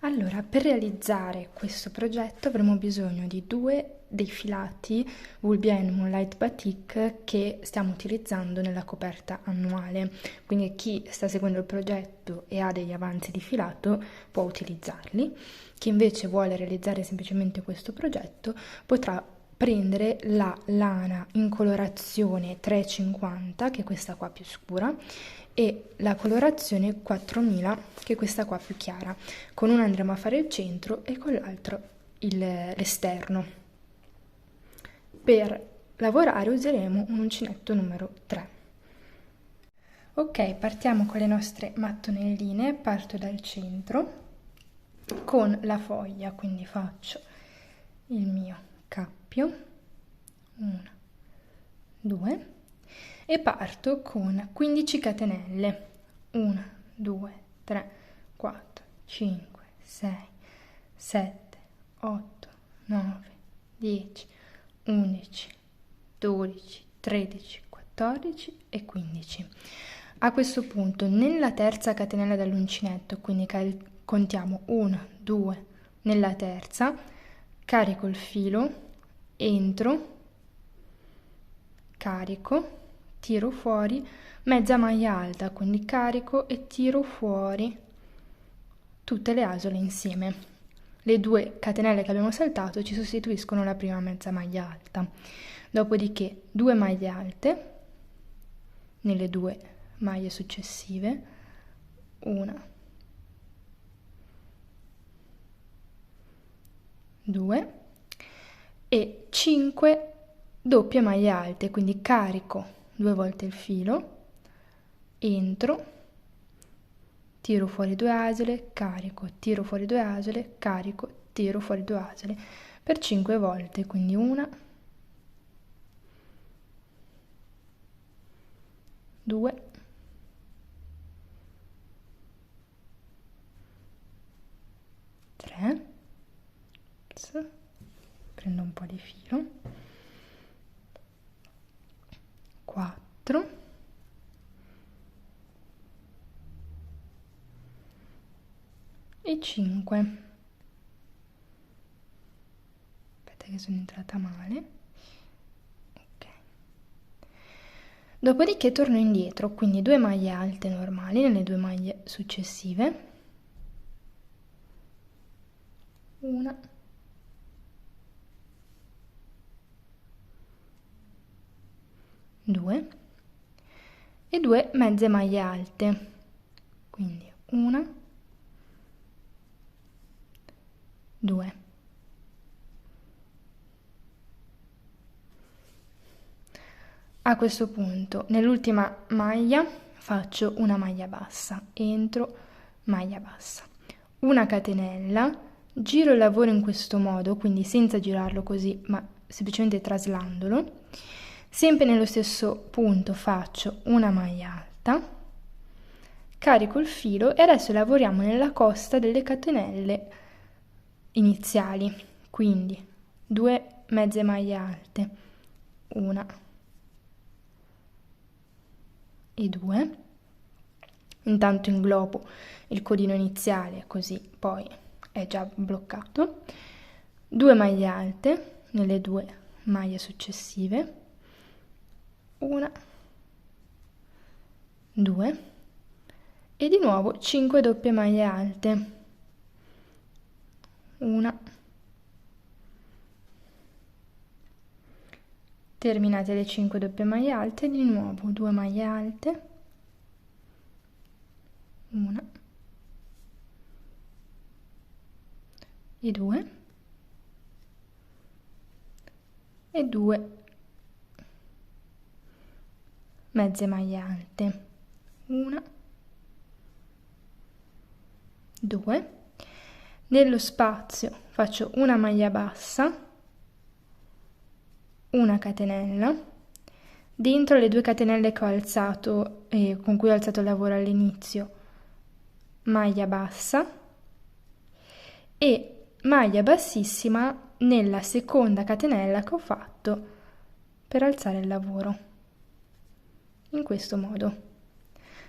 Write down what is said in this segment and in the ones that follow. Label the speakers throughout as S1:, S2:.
S1: Allora, per realizzare questo progetto avremo bisogno di due dei filati Wool BN Moonlight Batik che stiamo utilizzando nella coperta annuale, quindi chi sta seguendo il progetto e ha degli avanzi di filato può utilizzarli. Chi invece vuole realizzare semplicemente questo progetto potrà prendere la lana in colorazione 350, che è questa qua più scura, e la colorazione 4000, che è questa qua più chiara. Con una andremo a fare il centro e con l'altro l'esterno. Per lavorare useremo un uncinetto numero 3. Ok, partiamo con le nostre mattonelline, parto dal centro con la foglia, quindi faccio il mio cappio, 1, 2, e parto con 15 catenelle, 1, 2, 3, 4, 5, 6, 7, 8, 9, 10, 11, 12, 13, 14 e 15. A questo punto nella terza catenella dall'uncinetto, quindi contiamo 1, 2, nella terza, carico il filo, entro, carico, tiro fuori, mezza maglia alta, quindi carico e tiro fuori tutte le asole insieme. Le due catenelle che abbiamo saltato ci sostituiscono la prima mezza maglia alta. Dopodiché 2 maglie alte nelle 2 maglie successive, 1, 2 e 5 doppie maglie alte, quindi carico 2 volte il filo, entro, tiro fuori 2 asole, carico, tiro fuori 2 asole, carico, tiro fuori 2 asole per 5 volte, quindi 1, 2, 3, prendo un po' di filo, 4, e 5. Aspetta che sono entrata male. Ok. Dopodiché torno indietro, quindi 2 maglie alte normali nelle 2 maglie successive. 1, 2 e 2 mezze maglie alte, quindi 1, 2. A questo punto nell'ultima maglia faccio una maglia bassa, entro, maglia bassa, una catenella, giro il lavoro in questo modo, quindi senza girarlo così ma semplicemente traslandolo. Sempre nello stesso punto faccio una maglia alta, carico il filo e adesso lavoriamo nella costa delle catenelle iniziali, quindi 2 mezze maglie alte, 1 e 2, intanto inglobo il codino iniziale così poi è già bloccato, 2 maglie alte nelle 2 maglie successive, 1, 2 e di nuovo 5 doppie maglie alte, 1, terminate le 5 doppie maglie alte, di nuovo 2 maglie alte, 1 e 2 e 2 mezze maglie alte, 1, 2, nello spazio faccio una maglia bassa, una catenella, dentro le 2 catenelle che ho alzato con cui ho alzato il lavoro all'inizio, maglia bassa e maglia bassissima nella seconda catenella che ho fatto per alzare il lavoro, in questo modo.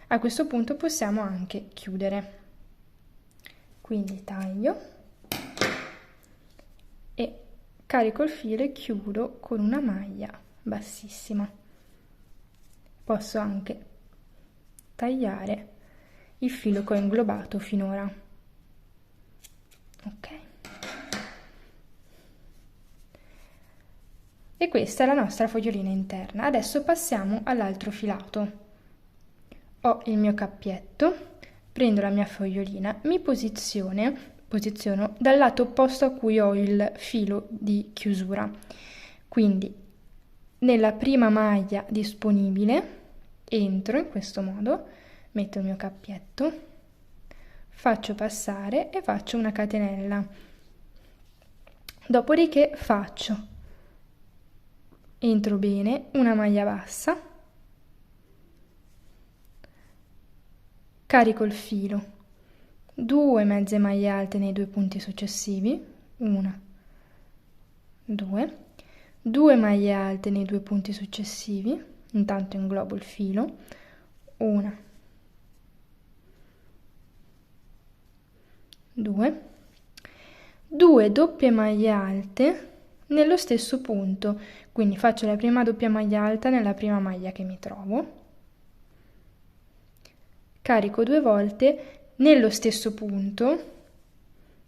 S1: A questo punto possiamo anche chiudere. Quindi taglio e carico il filo e chiudo con una maglia bassissima. Posso anche tagliare il filo che ho inglobato finora. Ok. E questa è la nostra fogliolina interna. Adesso passiamo all'altro filato. Ho il mio cappietto, prendo la mia fogliolina, mi posiziono dal lato opposto a cui ho il filo di chiusura. Quindi nella prima maglia disponibile entro in questo modo, metto il mio cappietto, faccio passare e faccio una catenella. Dopodiché entro bene, una maglia bassa, carico il filo, 2 mezze maglie alte nei 2 punti successivi, 1, 2, 2 maglie alte nei 2 punti successivi, intanto inglobo il filo, 1, 2, 2 doppie maglie alte nello stesso punto, quindi faccio la prima doppia maglia alta nella prima maglia che mi trovo, carico 2 volte nello stesso punto,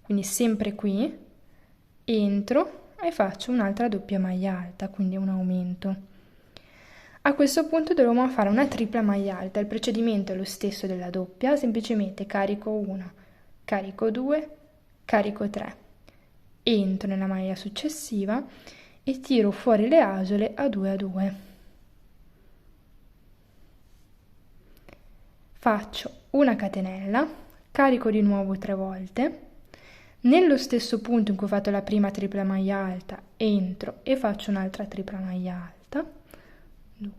S1: quindi sempre qui, entro e faccio un'altra doppia maglia alta, quindi un aumento. A questo punto dovremo fare una tripla maglia alta, il procedimento è lo stesso della doppia, semplicemente carico 1, carico 2, carico 3, entro nella maglia successiva e tiro fuori le asole a 2 a 2. Faccio una catenella, carico di nuovo 3 volte, nello stesso punto in cui ho fatto la prima tripla maglia alta entro e faccio un'altra tripla maglia alta, 2.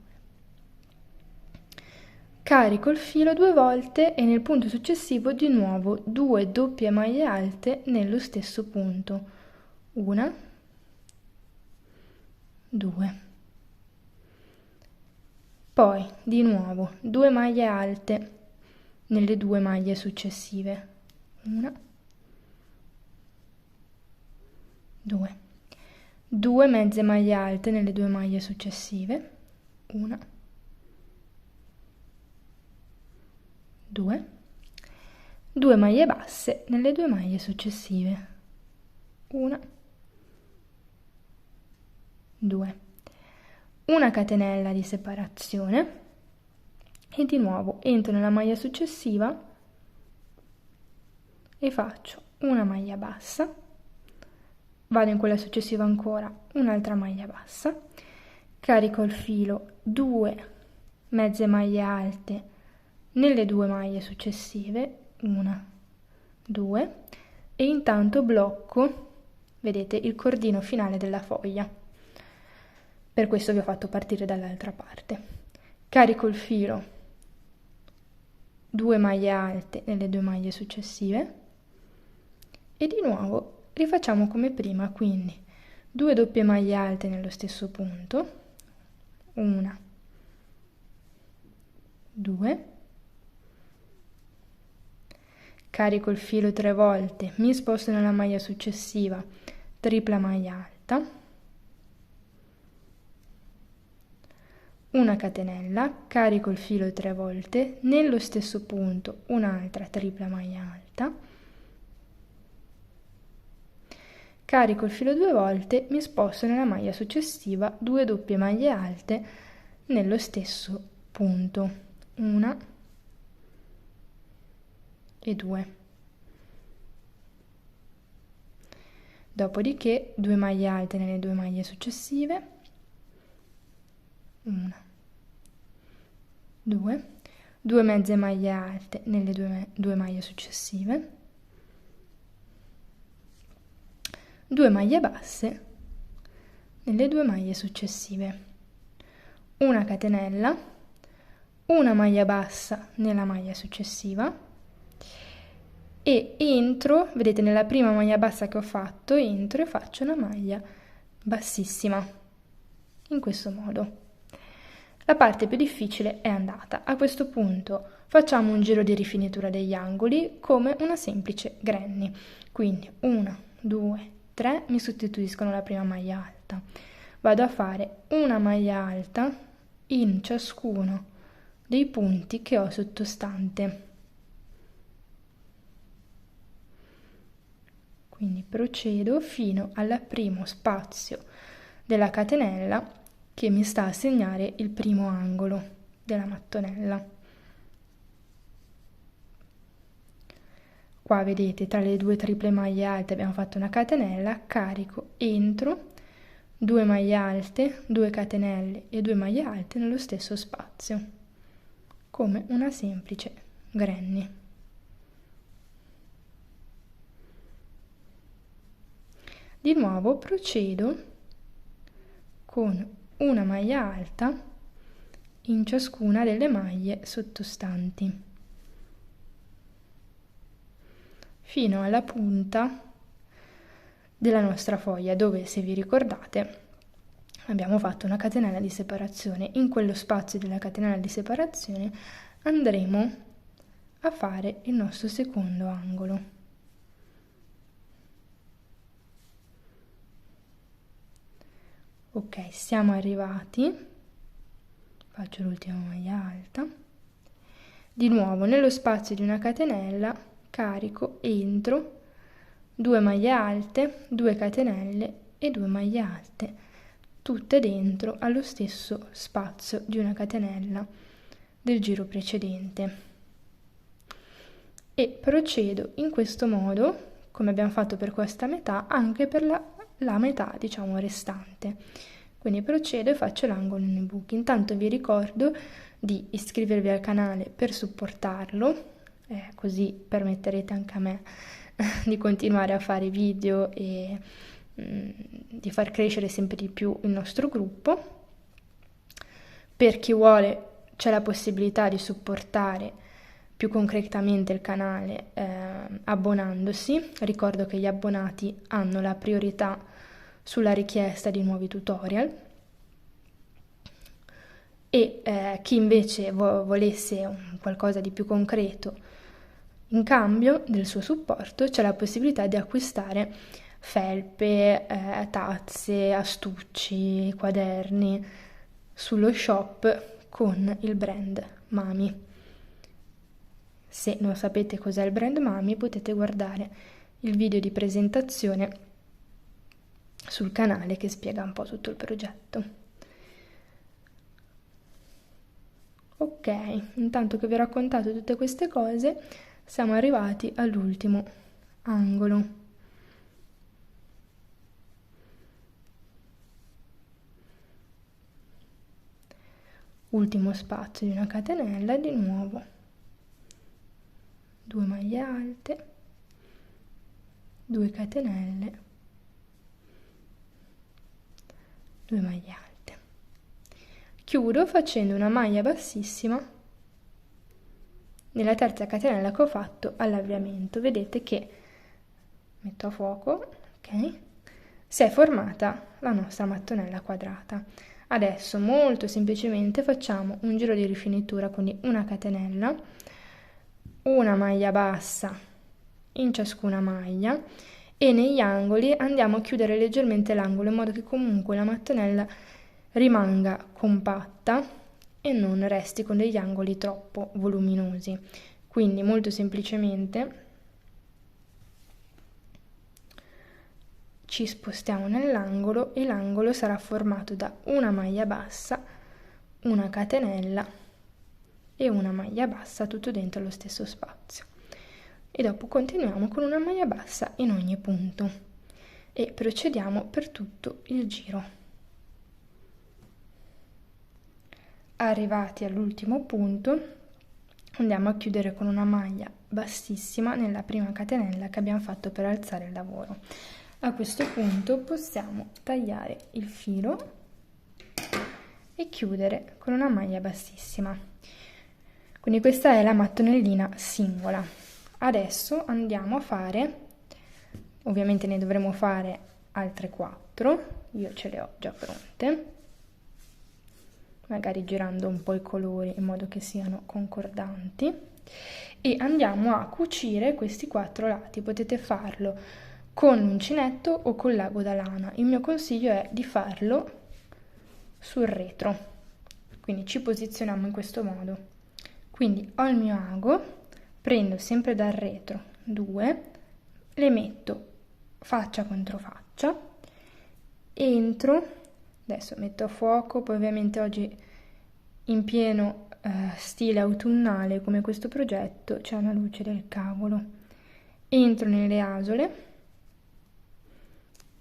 S1: Carico il filo 2 volte e nel punto successivo di nuovo 2 doppie maglie alte nello stesso punto, 1, 2. Poi di nuovo 2 maglie alte nelle 2 maglie successive, 1, 2, 2 mezze maglie alte nelle 2 maglie successive, 1, 2, 2 maglie basse nelle 2 maglie successive, 1, 2. Una catenella di separazione e di nuovo entro nella maglia successiva e faccio una maglia bassa, vado in quella successiva ancora, un'altra maglia bassa, carico il filo, 2 mezze maglie alte nelle 2 maglie successive, 1, 2, e intanto blocco, vedete, il cordino finale della foglia. Per questo vi ho fatto partire dall'altra parte. Carico il filo, 2 maglie alte nelle 2 maglie successive e di nuovo rifacciamo come prima, quindi 2 doppie maglie alte nello stesso punto, 1, 2, carico il filo 3 volte, mi sposto nella maglia successiva, tripla maglia alta, una catenella, carico il filo 3 volte, nello stesso punto un'altra tripla maglia alta, carico il filo 2 volte, mi sposto nella maglia successiva, 2 doppie maglie alte nello stesso punto, 1 e 2. Dopodiché 2 maglie alte nelle 2 maglie successive, 1, 2, 2 mezze maglie alte nelle 2 maglie successive, 2 maglie basse nelle 2 maglie successive, una catenella, una maglia bassa nella maglia successiva e entro, vedete nella prima maglia bassa che ho fatto, entro e faccio una maglia bassissima, in questo modo. La parte più difficile è andata. A questo punto facciamo un giro di rifinitura degli angoli come una semplice granny. Quindi 1, 2, 3, mi sostituiscono la prima maglia alta. Vado a fare una maglia alta in ciascuno dei punti che ho sottostante. Quindi procedo fino al primo spazio della catenella che mi sta a segnare il primo angolo della mattonella. Qua vedete, tra le due triple maglie alte abbiamo fatto una catenella, carico, entro, 2 maglie alte, 2 catenelle e 2 maglie alte nello stesso spazio, come una semplice granny. Di nuovo procedo con una maglia alta in ciascuna delle maglie sottostanti fino alla punta della nostra foglia, dove, se vi ricordate, abbiamo fatto una catenella di separazione. In quello spazio della catenella di separazione andremo a fare il nostro secondo angolo. Ok, siamo arrivati, faccio l'ultima maglia alta, di nuovo nello spazio di una catenella carico, entro, 2 maglie alte, 2 catenelle e 2 maglie alte, tutte dentro allo stesso spazio di una catenella del giro precedente, e procedo in questo modo, come abbiamo fatto per questa metà, anche per la metà, diciamo, restante. Quindi procedo e faccio l'angolo nei buchi. Intanto vi ricordo di iscrivervi al canale per supportarlo, così permetterete anche a me di continuare a fare video e di far crescere sempre di più il nostro gruppo. Per chi vuole c'è la possibilità di supportare più concretamente il canale abbonandosi. Ricordo che gli abbonati hanno la priorità sulla richiesta di nuovi tutorial, e chi invece volesse qualcosa di più concreto in cambio del suo supporto c'è la possibilità di acquistare felpe, tazze, astucci, quaderni sullo shop con il brand Mami. Se non sapete cos'è il brand Mami, potete guardare il video di presentazione sul canale che spiega un po' tutto il progetto. Ok, intanto che vi ho raccontato tutte queste cose, siamo arrivati all'ultimo angolo. Ultimo spazio di una catenella, di nuovo 2 maglie alte, 2 catenelle, 2 maglie alte. Chiudo facendo una maglia bassissima nella terza catenella che ho fatto all'avviamento. Vedete che, metto a fuoco, ok, si è formata la nostra mattonella quadrata. Adesso molto semplicemente facciamo un giro di rifinitura, quindi una catenella, una maglia bassa in ciascuna maglia, e negli angoli andiamo a chiudere leggermente l'angolo in modo che comunque la mattonella rimanga compatta e non resti con degli angoli troppo voluminosi. Quindi molto semplicemente ci spostiamo nell'angolo e l'angolo sarà formato da una maglia bassa, una catenella e una maglia bassa, tutto dentro lo stesso spazio. E dopo continuiamo con una maglia bassa in ogni punto e procediamo per tutto il giro. Arrivati all'ultimo punto, andiamo a chiudere con una maglia bassissima nella prima catenella che abbiamo fatto per alzare il lavoro. A questo punto possiamo tagliare il filo e chiudere con una maglia bassissima. Quindi questa è la mattonellina singola. Adesso andiamo a fare, ovviamente ne dovremo fare altre 4, io ce le ho già pronte, magari girando un po' i colori in modo che siano concordanti, e andiamo a cucire questi 4 lati. Potete farlo con l'uncinetto o con l'ago da lana. Il mio consiglio è di farlo sul retro, quindi ci posizioniamo in questo modo. Quindi ho il mio ago, prendo sempre dal retro 2, le metto faccia contro faccia, entro, adesso metto a fuoco, poi ovviamente oggi in pieno stile autunnale come questo progetto c'è una luce del cavolo, entro nelle asole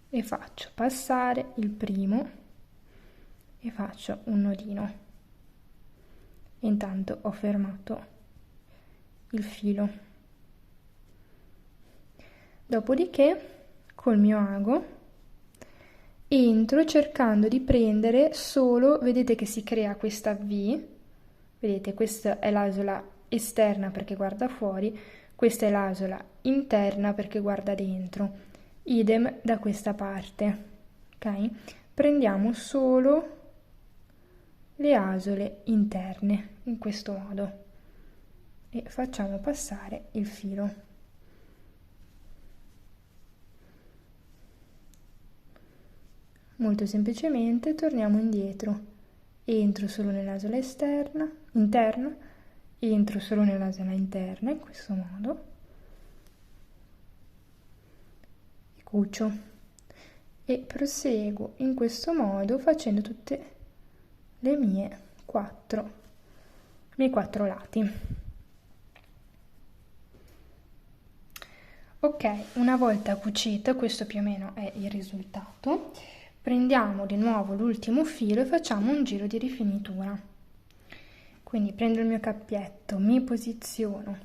S1: e faccio passare il primo e faccio un nodino. Intanto ho fermato il filo. Dopodiché col mio ago entro cercando di prendere solo, vedete che si crea questa V, vedete questa è l'asola esterna perché guarda fuori, questa è l'asola interna perché guarda dentro. Idem da questa parte, ok? Prendiamo solo le asole interne in questo modo e facciamo passare il filo. Molto semplicemente torniamo indietro, entro solo nell'asola interna, entro solo nell'asola interna in questo modo e cucio e proseguo in questo modo facendo tutte le miei quattro lati. Ok, una volta cucito, questo più o meno è il risultato, prendiamo di nuovo l'ultimo filo e facciamo un giro di rifinitura. Quindi prendo il mio cappietto, mi posiziono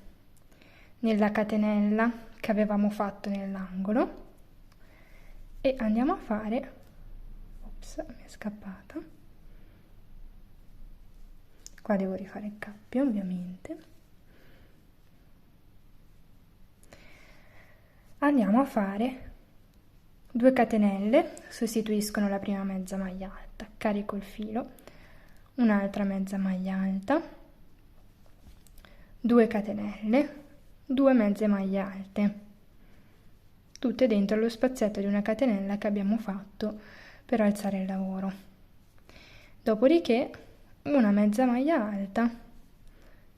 S1: nella catenella che avevamo fatto nell'angolo e andiamo a fare, ops, mi è scappata, qua devo rifare il cappio ovviamente, andiamo a fare 2 catenelle, sostituiscono la prima mezza maglia alta, carico il filo, un'altra mezza maglia alta, 2 catenelle, 2 mezze maglie alte, tutte dentro lo spazietto di una catenella che abbiamo fatto per alzare il lavoro. Dopodiché una mezza maglia alta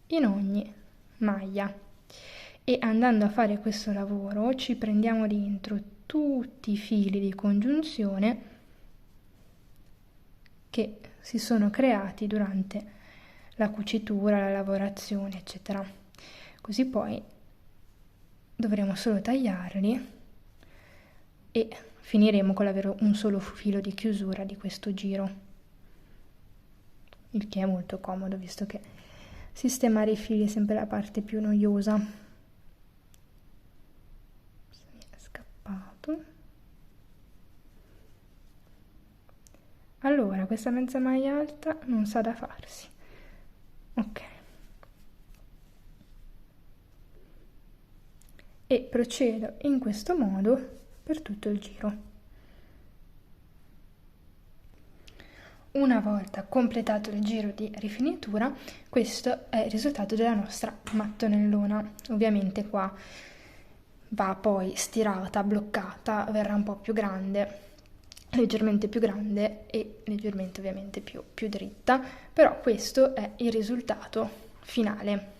S1: in ogni maglia e andando a fare questo lavoro ci prendiamo dentro tutti i fili di congiunzione che si sono creati durante la cucitura, la lavorazione, eccetera. Così poi dovremo solo tagliarli e finiremo con l'avere un solo filo di chiusura di questo giro, il che è molto comodo visto che sistemare i fili è sempre la parte più noiosa. Mi è scappato. Allora, questa mezza maglia alta non sa da farsi. Ok. E procedo in questo modo per tutto il giro. Una volta completato il giro di rifinitura, questo è il risultato della nostra mattonellona. Ovviamente qua va poi stirata, bloccata, verrà un po' più grande, leggermente più grande e leggermente ovviamente più dritta, però questo è il risultato finale.